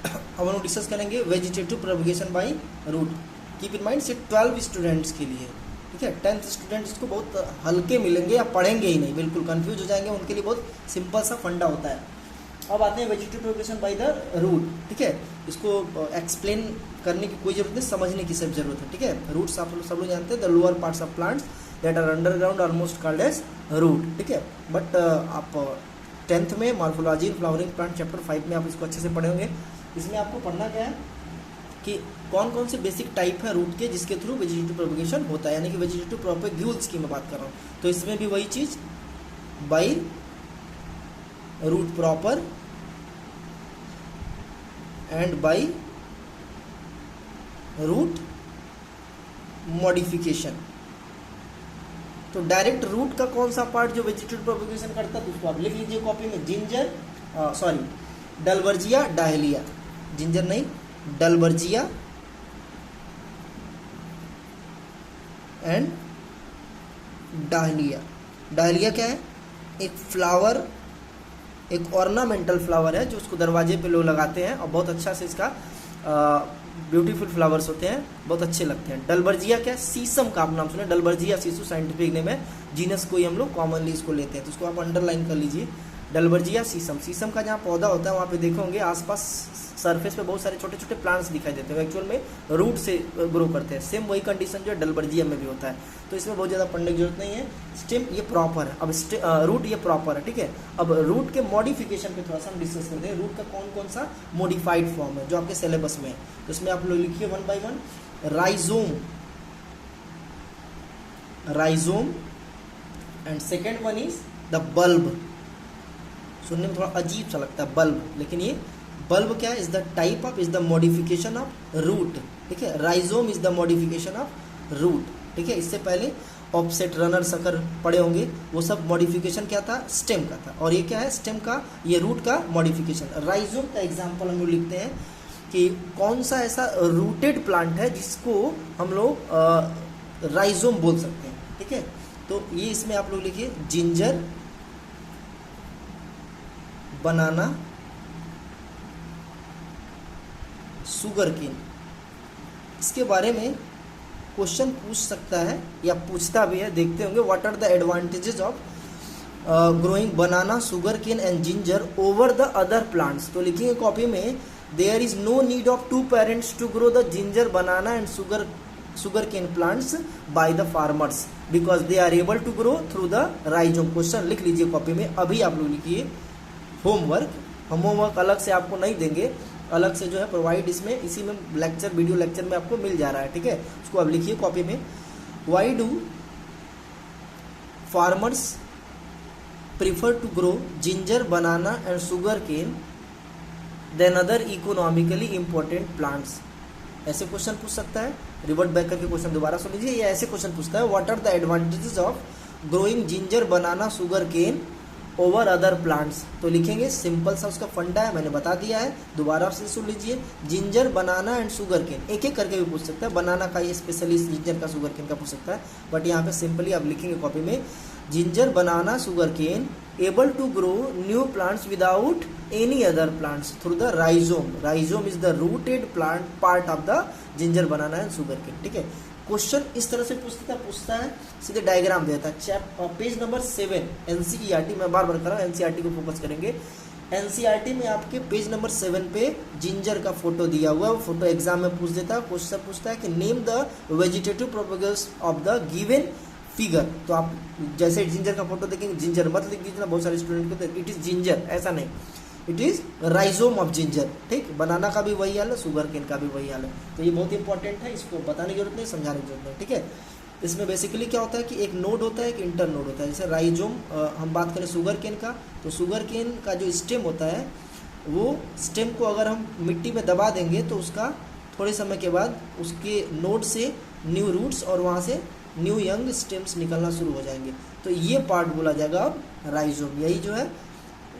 अब हम लोग डिस्कस करेंगे vegetative propagation by root. Keep in mind सिर्फ 12 स्टूडेंट्स के लिए, ठीक है। 10th स्टूडेंट्स इसको बहुत हल्के मिलेंगे या पढ़ेंगे ही नहीं, बिल्कुल कंफ्यूज हो जाएंगे, उनके लिए बहुत सिंपल सा फंडा होता है। अब आते हैं vegetative propagation by the root, ठीक है। इसको एक्सप्लेन करने की कोई जरूरत नहीं, समझने की सिर्फ जरूरत है, ठीक है। रूट्स आप सब लोग जानते हैं, the lower parts of plants that are underground almost called as root, ठीक है। बट आप 10th में morphology in flowering plant chapter 5 में आप इसको अच्छे से पढ़े होंगे। इसमें आपको पढ़ना क्या है कि कौन कौन से बेसिक टाइप है रूट के जिसके थ्रू वेजिटेटिव प्रोपगेशन होता है, यानी कि वेजिटेटिव प्रोपगेल्स की मैं बात कर रहा हूँ। तो इसमें भी वही चीज़, by root proper and by root modification. तो डायरेक्ट रूट का कौन सा पार्ट जो वेजिटेटिव प्रोपगेशन करता है उसको आप लिख लीजिए कॉपी में, जिंजर डलबर्जिया डायलिया, जिंजर नहीं डलबर्जिया एंड डायलिया। डायलिया क्या है? एक फ्लावर, एक ऑर्नामेंटल फ्लावर है जो उसको दरवाजे पे लोग लगाते हैं और बहुत अच्छा से इसका ब्यूटीफुल फ्लावर्स होते हैं, बहुत अच्छे लगते हैं। डलबर्जिया क्या है? शीशम का आप नाम सुने, डलबर्जिया सीसू साइंटिफिक नेम है, जीनस को ही हम लोग कॉमनली इसको लेते हैं, तो इसको आप अंडरलाइन कर लीजिए। डलबर्जिया शीशम, शीशम का जहाँ पौधा होता है वहाँ पे देखो होंगे आसपास सरफेस पे बहुत सारे छोटे छोटे प्लांट्स दिखाई देते हैं, एक्चुअल में रूट से ग्रो करते हैं। सेम वही कंडीशन जो है डलबर्जिया में भी होता है, तो इसमें बहुत ज़्यादा पढ़ने की जरूरत नहीं है। स्टेम ये प्रॉपर है, अब रूट ये प्रॉपर है, ठीक है। अब रूट के मॉडिफिकेशन पे थोड़ा सा हम डिस्कस करते हैं। रूट का कौन कौन सा मॉडिफाइड फॉर्म है जो आपके सिलेबस में है, तो इसमें आप लोग लिखिए 1 by 1। Rhizome, rhizome and second one is the bulb. सुनने में थोड़ा अजीब सा लगता है बल्ब, लेकिन ये बल्ब क्या है? Is the type of, is the modification of root, ठीक है। Rhizome is the modification of root, ठीक है। इससे पहले ऑफसेट रनर सकर पढ़े होंगे, वो सब मॉडिफिकेशन क्या था? स्टेम का था, और ये क्या है? स्टेम का, ये रूट का मॉडिफिकेशन। राइजोम का एग्जाम्पल हम लोग लिखते हैं कि कौन सा ऐसा रूटेड प्लांट है जिसको हम लोग राइजोम बोल सकते हैं, ठीक है। तो ये इसमें आप लोग लिखिए जिंजर, बनाना, शुगर केन। इसके बारे में क्वेश्चन पूछ सकता है या पूछता भी है, देखते होंगे। What are the advantages of growing banana, sugar cane and ginger over the other plants. तो लिखिए कॉपी में, there is no need of 2 parents to grow the ginger, banana and sugar cane plants by the farmers because they are able to grow through the rhizome. Question लिख लीजिए copy में। अभी आप लोग लिखिए होमवर्क, हम homework अलग से आपको नहीं देंगे, अलग से जो है प्रोवाइड इसमें, इसी में लेक्चर, वीडियो लेक्चर में आपको मिल जा रहा है, ठीक है। उसको आप लिखिए कॉपी में। Why do farmers prefer to grow ginger, banana and sugar cane than other economically important plants? ऐसे क्वेश्चन पूछ सकता है। रिवर्ट बैक करके क्वेश्चन दोबारा सुन लीजिए। ये ऐसे क्वेश्चन पूछता है, what are the advantages of growing ginger, banana, sugar cane over other plants? तो लिखेंगे, सिंपल सा उसका फंडा है, मैंने बता दिया है, दोबारा से सुन लीजिए। Ginger, banana and sugar cane, एक एक करके भी पूछ सकता है। बनाना का ये स्पेशलिस्ट, जिंजर का, शुगर केन का पूछ सकता है, बट यहाँ पे सिंपली आप लिखेंगे कॉपी में, ginger, banana, sugar cane able to grow new plants without any other plants through the rhizome. Rhizome is the rooted plant part of the ginger, banana and sugar cane, ठीक है। Question इस तरह से पूछता है, सीधे diagram देता है। पेज नंबर 7 एनसीईआरटी, मैं बार बार कर रहा हूँ, एनसीईआरटी को फोकस करेंगे। एनसीईआरटी में आपके पेज नंबर 7 पे जिंजर का फोटो दिया हुआ है, वो फोटो एग्जाम में पूछ देता है। क्वेश्चन पूछता है कि name the vegetative propagules of the given figure. तो आप जैसे जिंजर का फोटो देखेंगे, जिंजर मत लिख दीजिए ना, बहुत सारे स्टूडेंट को इट इज जिंजर, ऐसा नहीं, it is rhizome of ginger, ठीक। बनाना का भी वही हाल है, शुगर केन का भी वही हाल है। तो ये बहुत इंपॉर्टेंट है, इसको बताने की जरूरत नहीं, समझाने की जरूरत नहीं, ठीक है। इसमें बेसिकली क्या होता है कि एक नोड होता है, एक इंटर नोड होता है। जैसे राइजोम, हम बात करें शुगर केन का, तो शुगर केन का जो स्टेम होता है, वो स्टेम को अगर हम मिट्टी में दबा देंगे तो उसका थोड़े समय के बाद उसके नोड से न्यू रूट्स और वहाँ से न्यू यंग स्टेम्स निकलना शुरू हो जाएंगे। तो ये पार्ट बोला जाएगा अब राइजोम। यही जो है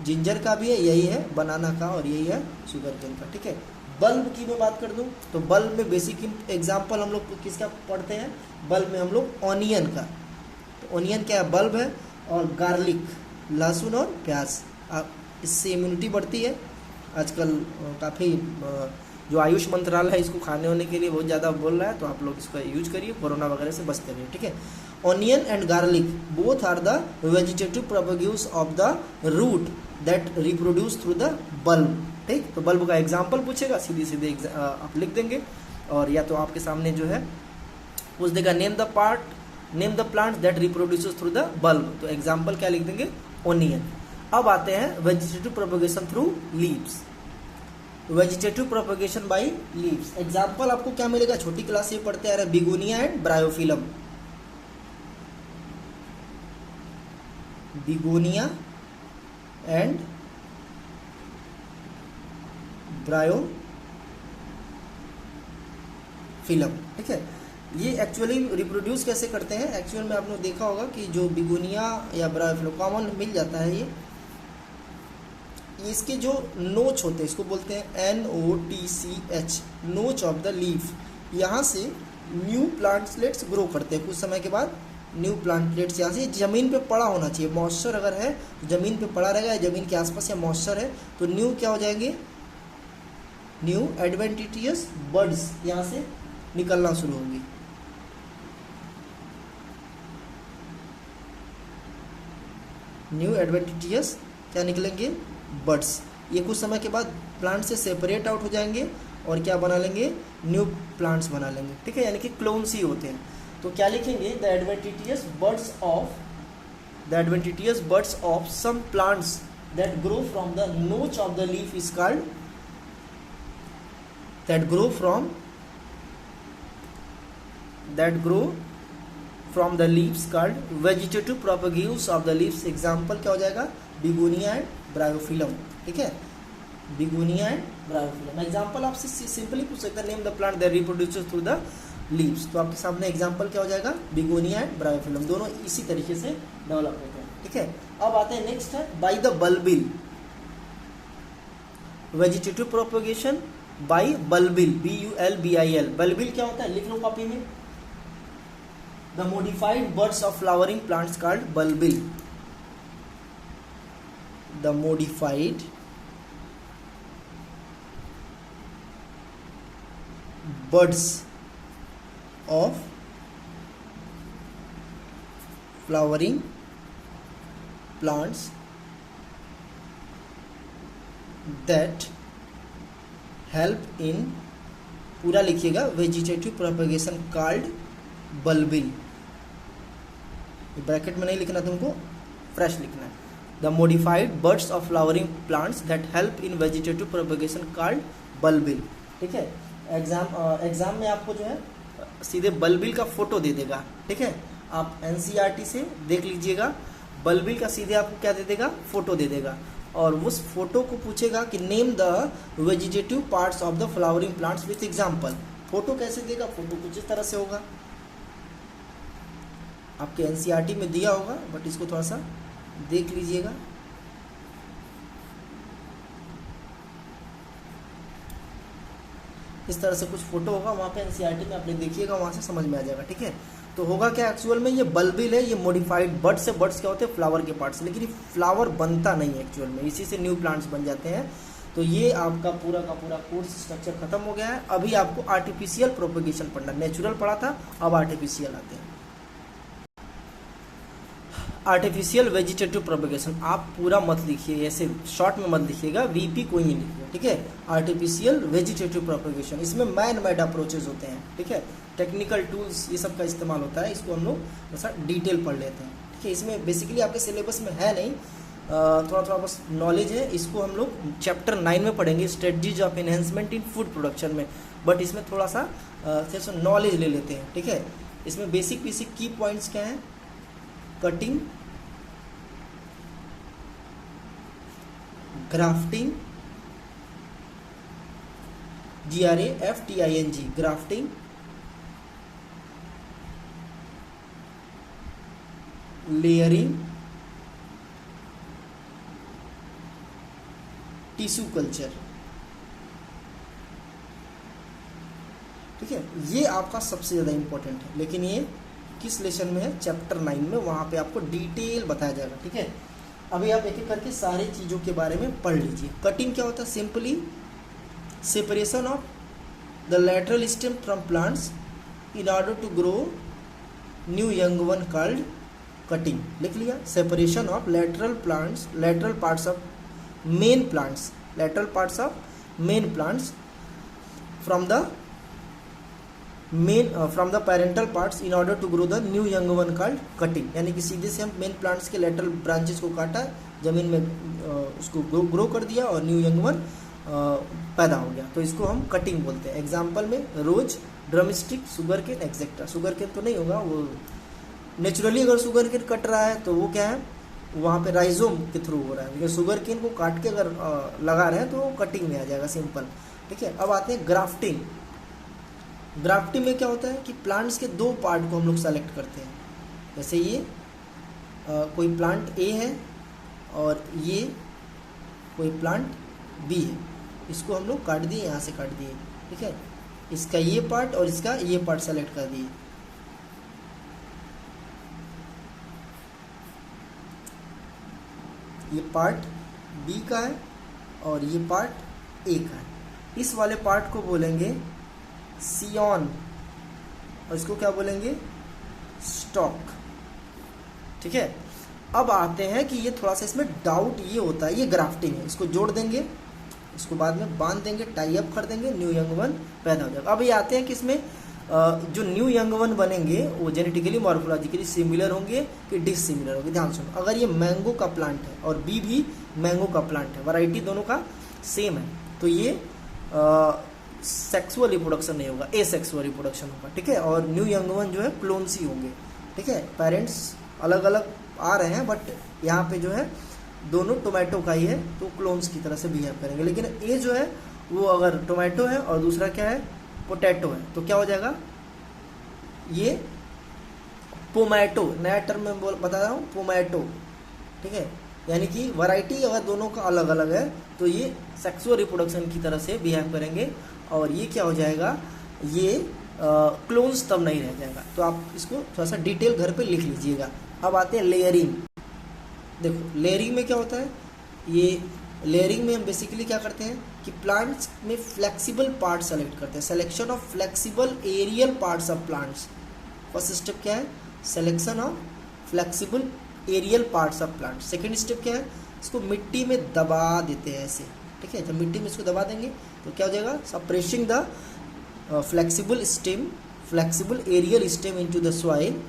जिंजर का भी है, यही है बनाना का, और यही है शुगर केन का, ठीक है। बल्ब की मैं बात कर दूं तो बल्ब में बेसिक एग्जांपल हम लोग किसका पढ़ते हैं? बल्ब में हम लोग ऑनियन का। तो ऑनियन क्या है? बल्ब है। और गार्लिक, लहसुन और प्याज, इससे इम्यूनिटी बढ़ती है, आजकल काफ़ी जो आयुष मंत्रालय है इसको खाने होने के लिए बहुत ज़्यादा बोल रहा है, तो आप लोग इसका यूज करिए, कोरोना वगैरह से बचते रहिए, ठीक है। Onion and garlic both are the vegetative propagules of the root that reproduce through the bulb, ठीक। तो बल्ब का एग्जाम्पल पूछेगा, सीधे सीधे आप लिख देंगे, और या तो आपके सामने जो है पूछ देगा name the plant that reproduces through the bulb, तो एग्जाम्पल क्या लिख देंगे, ओनियन। अब आते हैं vegetative propagation through leaves. Vegetative propagation by leaves, example आपको क्या मिलेगा, छोटी क्लास से पढ़ते आ रहे हैं, begonia and bryophyllum, begonia and bryophyllum, ठीक है। ये एक्चुअली रिप्रोड्यूस कैसे करते हैं, एक्चुअल में आपने देखा होगा कि जो बिगोनिया या ब्रायोफिलम कॉमन मिल जाता है, ये इसके जो नोच होते हैं इसको बोलते हैं NOTCH, नोच ऑफ द लीफ, यहाँ से न्यू प्लांटलेट्स ग्रो करते हैं। कुछ समय के बाद न्यू प्लांटलेट्स यहाँ से, ज़मीन पे पड़ा होना चाहिए, मॉइस्चर अगर है तो ज़मीन पे पड़ा रहेगा, ज़मीन के आसपास या मॉइस्चर है तो न्यू क्या हो जाएंगे, न्यू एडवेंटिटियस बर्ड्स यहाँ से निकलना शुरू होंगी। न्यू एडवेंटिटियस क्या निकलेंगे, बर्ड्स। ये कुछ समय के बाद प्लांट से सेपरेट आउट हो जाएंगे और क्या बना लेंगे, न्यू प्लांट्स बना लेंगे, ठीक है, यानी कि क्लोन्स ही होते हैं। तो क्या लिखेंगे, the adventitious buds of some plants that grow from the notch of the leaf is called, that grow from the leaves called vegetative propagules of the leaves। Example क्या हो जाएगा, बिगोनिया एंड ब्रायोफिलम, ठीक है, begonia and bryophyllum. Example आपसे simply पूछ सकता है, name the plant that reproduces through the leaves, तो आपके सामने एग्जाम्पल क्या हो जाएगा, बिगोनिया एंड ब्रायोफिलम, दोनों इसी तरीके से डेवलप होते हैं, ठीक है। अब आते हैं नेक्स्ट है by the bulbil, vegetative propagation by bulbil, BULBIL। Bulbil क्या होता है, लिख लो कॉपी में, the modified birds of flowering plants called bulbil, the modified birds of flowering plants that help in, पूरा लिखिएगा, vegetative propagation called bulbil, bracket में नहीं लिखना तुमको, फ्रेश लिखना है, the modified birds of flowering plants that help in vegetative propagation called bulbil, ठीक है। एग्जाम में आपको जो है सीधे बल्बिल का फोटो दे देगा, ठीक है, आप NCERT से देख लीजिएगा, बल्बिल का सीधे आपको क्या दे देगा, फोटो दे देगा, और उस फोटो को पूछेगा कि name the vegetative parts of the flowering plants with example. Photo कैसे देगा, फोटो कुछ इस तरह से होगा, आपके NCERT में दिया होगा, बट इसको थोड़ा सा देख लीजिएगा। इस तरह से कुछ फोटो होगा, वहाँ पे NCERT में आपने देखिएगा, वहाँ से समझ में आ जाएगा, ठीक है। तो होगा क्या, एक्चुअल में ये बल्बिल है, ये मॉडिफाइड बर्ड्स है, बर्ड्स क्या होते हैं, फ्लावर के पार्ट्स, लेकिन ये फ्लावर बनता नहीं है एक्चुअल में, इसी से न्यू प्लांट्स बन जाते हैं। तो ये आपका पूरा का पूरा कोर्स स्ट्रक्चर खत्म हो गया है। अभी आपको आर्टिफिशियल प्रोपेगेशन पढ़ना, नेचुरल पढ़ा था, अब आर्टिफिशियल आते हैं। आर्टिफिशियल वेजिटेटिव प्रोपेगेशन आप पूरा मत लिखिए, ऐसे शॉर्ट में मत लिखिएगा, VP कोई नहीं लिखिए, ठीक है। आर्टिफिशियल वेजिटेटिव प्रोपेगेशन, इसमें मैन मेड अप्रोचेज होते हैं, ठीक है, टेक्निकल टूल्स ये सब का इस्तेमाल होता है, इसको हम लोग थोड़ा डिटेल पढ़ लेते हैं, ठीक है। इसमें बेसिकली आपके सिलेबस में है नहीं, थोड़ा थोड़ा बस नॉलेज है, इसको हम लोग चैप्टर 9 में पढ़ेंगे, strategies of enhancement in food production में, बट इसमें थोड़ा सा नॉलेज ले लेते हैं, ठीक है। इसमें बेसिक की पॉइंट्स क्या हैं, cutting, grafting, GRAFTING, grafting, layering, tissue culture, ठीक है। ये आपका सबसे ज़्यादा इंपॉर्टेंट है, लेकिन ये किस लेसन में है, चैप्टर 9 में, वहाँ पे आपको डिटेल बताया जाएगा, ठीक है। अभी आप एक एक करके सारी चीज़ों के बारे में पढ़ लीजिए। कटिंग क्या होता है? Simply separation of the lateral stem from plants in order to grow new young one called cutting. लिख लिया? Separation of lateral parts of main plants from the parental parts in order to grow the new young one called cutting. यानी कि सीधे से हम main plants के lateral branches को काटा, जमीन में उसको ग्रो कर दिया और न्यू यंग वन पैदा हो गया, तो इसको हम कटिंग बोलते हैं। एग्जाम्पल में rose, drumstick, sugar cane etcetera. Sugar cane तो नहीं होगा, वो नेचुरली अगर शुगर केन कट रहा है तो वो क्या है, वहाँ पे राइजोम के थ्रू हो रहा है, लेकिन शुगर केन को काट के अगर लगा रहे हैं तो वो कटिंग में आ जाएगा, सिंपल। ठीक है, अब आते हैं ग्राफ्टिंग। ग्राफ्टिंग में क्या होता है कि प्लांट्स के दो पार्ट को हम लोग सेलेक्ट करते हैं। जैसे ये कोई प्लांट ए है और ये कोई प्लांट बी है, इसको हम लोग काट दिए, यहाँ से काट दिए। ठीक है, इसका ये पार्ट और इसका ये पार्ट सेलेक्ट कर दिए। ये पार्ट बी का है और ये पार्ट ए का है। इस वाले पार्ट को बोलेंगे सियॉन और इसको क्या बोलेंगे? स्टॉक। ठीक है, अब आते हैं कि ये थोड़ा सा इसमें डाउट ये होता है, ये ग्राफ्टिंग है, इसको जोड़ देंगे, इसको बाद में बांध देंगे, टाई अप कर देंगे, न्यू यंग वन पैदा हो जाएगा। अब ये आते हैं कि इसमें जो न्यू यंग वन बनेंगे वो जेनेटिकली मॉर्फोलॉजिकली सिमिलर होंगे कि डिसिमिलर होंगे। ध्यान सुनो, अगर ये मैंगो का प्लांट है और बी भी मैंगो का प्लांट है, वैरायटी दोनों का सेम है, तो ये सेक्सुअल रिप्रोडक्शन नहीं होगा, एसेक्सुअल रिप्रोडक्शन होगा। ठीक है, और न्यू यंग वन जो है क्लोन्सी होंगे। ठीक है, पेरेंट्स अलग अलग आ रहे हैं, बट यहाँ पे जो है दोनों टोमेटो का ही है, तो क्लोन्स की तरह से बिहेव करेंगे। लेकिन ये जो है वो अगर टोमेटो है और दूसरा क्या है, पोटैटो है, तो क्या हो जाएगा, ये पोमैटो, नया टर्म में बता रहा हूँ, पोमैटो। ठीक है, यानी कि वैरायटी अगर दोनों का अलग अलग है तो ये सेक्सुअल रिप्रोडक्शन की तरह से बिहेव करेंगे, और ये क्या हो जाएगा, ये क्लोन्स तब नहीं रह जाएगा। तो आप इसको थोड़ा सा डिटेल घर पे लिख लीजिएगा। अब आते हैं लेयरिंग। देखो लेयरिंग में क्या होता है, ये लेयरिंग में हम बेसिकली क्या करते हैं कि प्लांट्स में फ्लेक्सिबल पार्ट सेलेक्ट करते हैं। Selection of flexible aerial parts of plants. First step क्या है, selection of flexible aerial parts of plants. Second step क्या है, इसको मिट्टी में दबा देते हैं ऐसे। ठीक है, जब मिट्टी में इसको दबा देंगे तो क्या हो जाएगा, suppressing the flexible aerial stem into the soil.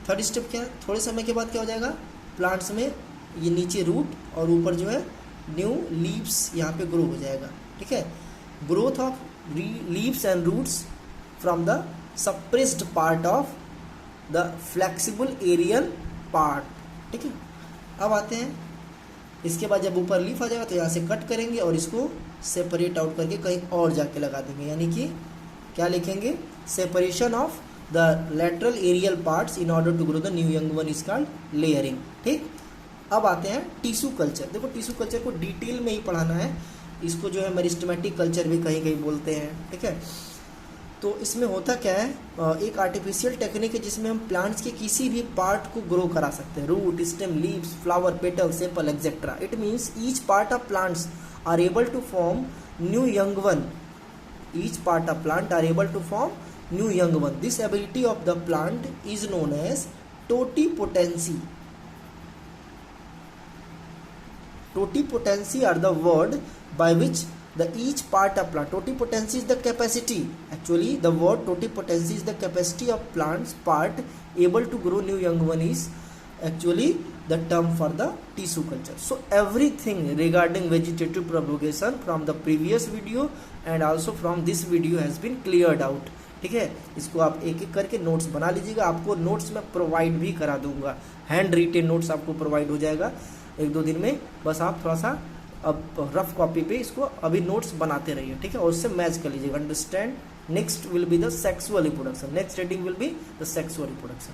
Third step क्या है, थोड़े समय के बाद क्या हो जाएगा, प्लांट्स में ये नीचे रूट और ऊपर जो है न्यू लीव्स यहाँ पे ग्रो हो जाएगा। ठीक है, growth of leaves and roots from the suppressed part of the flexible aerial part. ठीक है, अब आते हैं, इसके बाद जब ऊपर लीफ आ जाएगा तो यहाँ से कट करेंगे और इसको सेपरेट आउट करके कहीं और जाके लगा देंगे। यानी कि क्या लिखेंगे, separation of the lateral aerial parts in order to grow the new young one is called layering. ठीक, अब आते हैं टिश्यू कल्चर। देखो टिश्यू कल्चर को डिटेल में ही पढ़ाना है, इसको जो है मेरिस्टेमेटिक कल्चर भी कहीं कहीं बोलते हैं। ठीक है, तो इसमें होता क्या है, एक आर्टिफिशियल टेक्निक है जिसमें हम प्लांट्स के किसी भी पार्ट को ग्रो करा सकते हैं, root, stem, leaves, flower, petal, sepal etcetera. It means each part of plants are able to form new young one. Each part of plant are able to form new young one. This ability of the plant is known as totipotency. Totipotency are the word by which the each part of plant, totipotency is the capacity, actually the word totipotency is the capacity of plants part able to grow new young one is actually the term for the tissue culture. So everything regarding vegetative propagation from the previous video and also from this video has been cleared out. ठीक है, इसको आप एक एक करके notes बना लीजिएगा। आपको नोट्स मैं प्रोवाइड भी करा दूंगा, हैंड रिटेन नोट्स आपको प्रोवाइड हो जाएगा एक दो दिन में। बस आप थोड़ा सा अब रफ कॉपी पे इसको अभी नोट्स बनाते रहिए। ठीक है, और उससे मैच कर लीजिएगा। Understand, next will be the sexual reproduction, next heading will be the sexual reproduction.